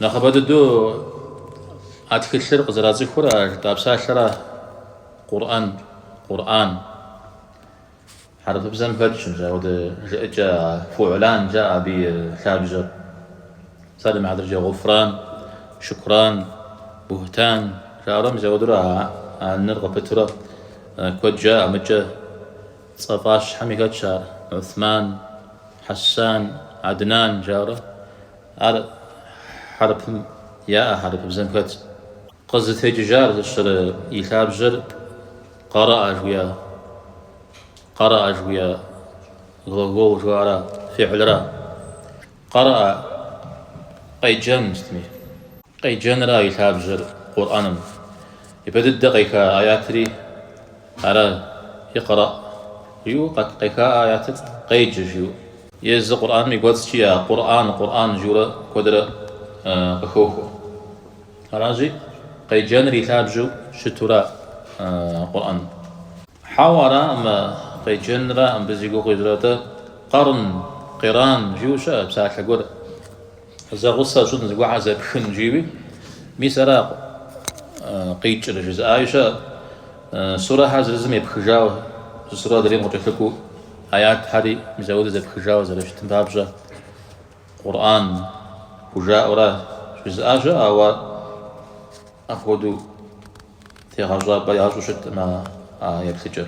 نخبددو أتكلر قزرازي خورا تابساشرا قرآن حرف بزن فتش جاء فعلان جاء بثابجر صار مع درجة غفران شكران بهتان جارم زودرا نرغى بترا كود جاء مجا صفاش حميكات شار عثمان حسان عدنان جارة حرف يا حرف بزن فتش قصد هيج جار الشر يثابجر قرأ جويا غلغول جوارا فعل را قرأ قيجان مستمي قيجان را يثابجر قرآن يبدأ دقيقة آيات ري على يقرأ يو قيقا آيات قيججيو يز قرآن ميقوتس يا قرآن جورا قدر قخوخو راجي قيجان ري ثابجو شتورا قرآن حاورا أما قيجان را أم بزيقو قدرته قران جيوشا بساحة قد إذا غصة شد نزقوا عزب خن جيبي ميسرا قيجر جزء آيشا سورة هذا لازم يبخجاو سورة دريم وتفكو آيات هذه مزود زي بخجاو زي لشتن بابجا قرآن بجاء ورا جزء آجا أو أخذوا تيغاجا بياجو شت ما يبخجر